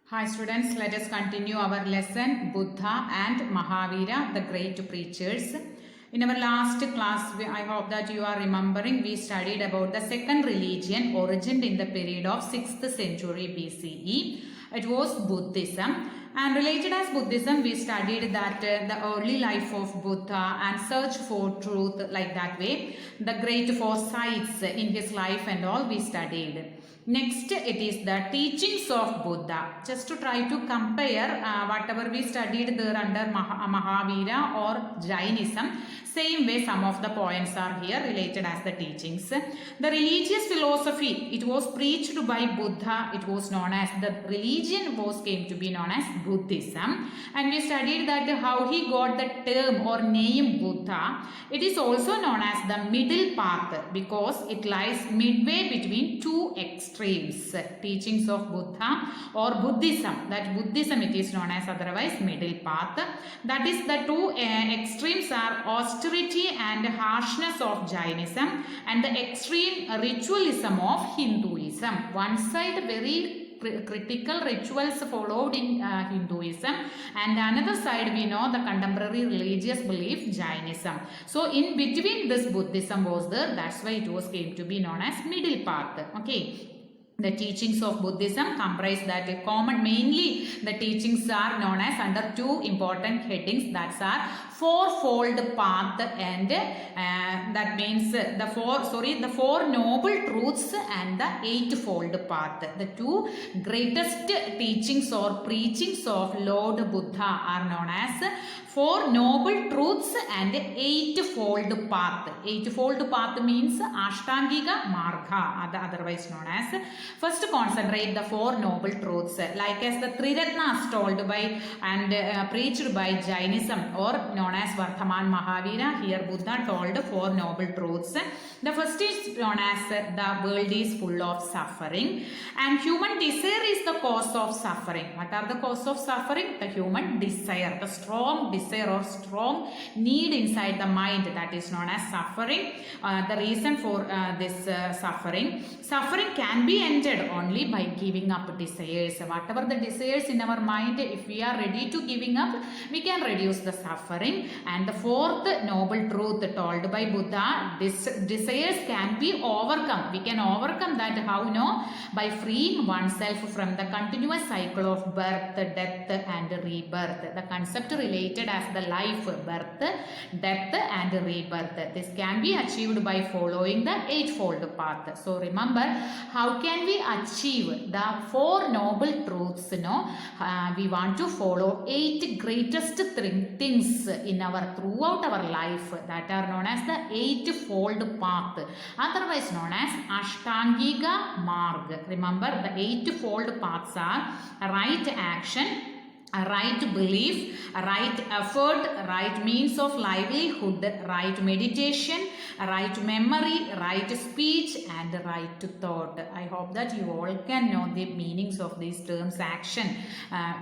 Hi students, let us continue our lesson Buddha and Mahavira, the great preachers. In our last class, I hope that you are remembering, we studied about the second religion origined in the period of 6th century BCE. It was Buddhism. And related as Buddhism, we studied that the early life of Buddha and search for truth like that way. The great foresights in his life and all we studied. Next, it is the teachings of Buddha. Just to try to compare whatever we studied there under Mahavira or Jainism. Same way some of the points are here related as the teachings. The religious philosophy, it was preached by Buddha. It was known as, the religion came to be known as Buddhism. And we studied that how he got the term or name Buddha. It is also known as the middle path because it lies midway between two extremes. Teachings of Buddha or Buddhism. That Buddhism it is known as otherwise middle path. That is the two extremes are austerity and harshness of Jainism and the extreme ritualism of Hinduism. One side very critical rituals followed in Hinduism and another side we know the contemporary religious belief Jainism. So in between this Buddhism was there, that's why it was came to be known as middle path. Okay. The teachings of Buddhism comprise that common, mainly the teachings are known as under two important headings, that are fourfold path and that means the four noble truths and the eightfold path. The two greatest teachings or preachings of Lord Buddha are known as four noble truths and eightfold path. Eightfold path means Ashtangiga Marga, otherwise known as. First concentrate the four noble truths like as the Triratnas told by and preached by Jainism or known as Vardhaman Mahavira. Here Buddha told four noble truths. The first is known as the world is full of suffering and human desire is the cause of suffering. What are the cause of suffering? The human desire, the strong desire or strong need inside the mind, that is known as suffering. The reason for this suffering can be ended only by giving up desires. Whatever the desires in our mind, if we are ready to giving up, we can reduce the suffering. And the fourth noble truth told by Buddha, desires can be overcome. We can overcome that how? No, by freeing oneself from the continuous cycle of birth, death and rebirth. The concept related as the life, birth, death and rebirth. This can be achieved by following the eightfold path. So remember, how can we achieve the four noble truths? We want to follow 8 greatest things in our throughout our life that are known as the eightfold path, otherwise known as Ashtangiga Marg. Remember, the eightfold paths are right action, right belief, right effort, right means of livelihood, right meditation, right memory, right speech and right thought. I hope that you all can know the meanings of these terms. Action,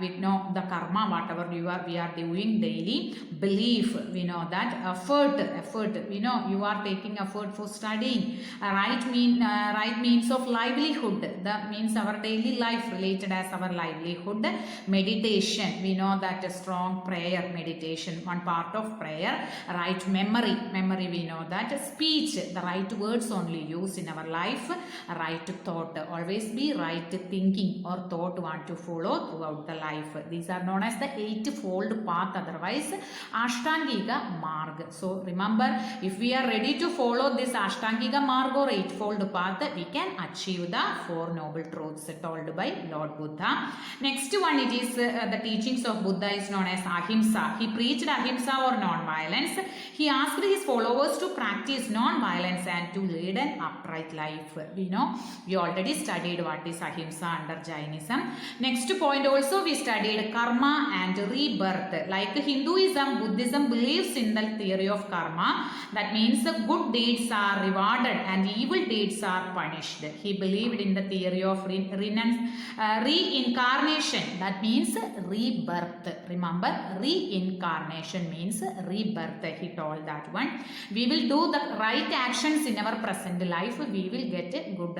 we know the karma, whatever we are doing daily. Belief, we know that. Effort, we know you are taking effort for studying. Right means of livelihood, that means our daily life related as our livelihood. Meditation, we know that a strong prayer, meditation, one part of prayer. Right memory, we know that. Speech, the right words only used in our life. Right thought, always be right thinking or thought want to follow throughout the life. These are known as the eightfold path, otherwise Ashtangiga Marg. So remember, if we are ready to follow this Ashtangiga Marg or eightfold path, we can achieve the four noble truths told by Lord Buddha. Next one, it is the teachings of Buddha is known as Ahimsa. He preached Ahimsa or non-violence. He asked his followers to practice non-violence and to lead an upright life. We already studied what is Ahimsa under Jainism. Next point also we studied karma and rebirth. Like Hinduism, Buddhism believes in the theory of karma. That means the good deeds are rewarded and evil deeds are punished. He believed in the theory of reincarnation. That means rebirth. Remember, reincarnation means rebirth. He told that one. We will do the right actions in our present life. We will get a good,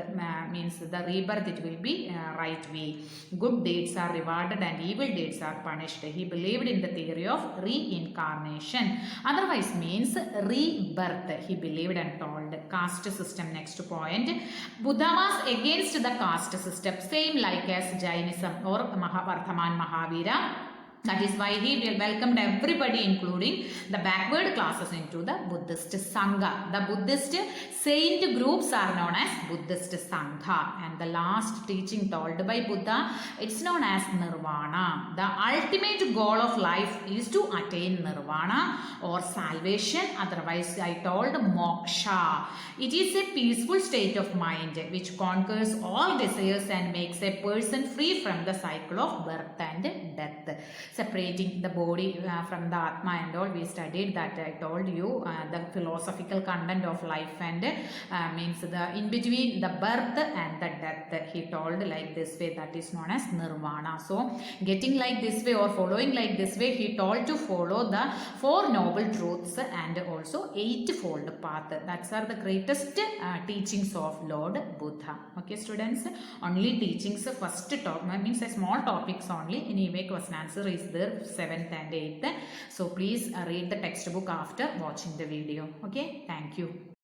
means the rebirth, it will be right way. Good deeds are rewarded and evil deeds are punished. He believed in the theory of reincarnation. Otherwise means rebirth. He believed and told. Caste system, next point. Buddha was against the caste system, same like as Jainism or Vardhaman Mahavira. That is why he welcomed everybody, including the backward classes, into the Buddhist Sangha. The Buddhist saint groups are known as Buddhist Sangha. And the last teaching told by Buddha, it's known as Nirvana. The ultimate goal of life is to attain Nirvana or salvation. Otherwise, I told Moksha. It is a peaceful state of mind which conquers all desires and makes a person free from the cycle of birth and death. Separating the body from the Atma and all, we studied that. I told you the philosophical content of life and means the in between the birth and the death. He told like this way, that is known as Nirvana. So getting like this way or following like this way, he told to follow the 4 noble truths and also 8-fold path. That's are the greatest teachings of Lord Buddha. Okay students, only teachings first top means a small topics only. Anyway, question answer is there 7th and 8th. So please read the textbook after watching the video. Okay, thank you.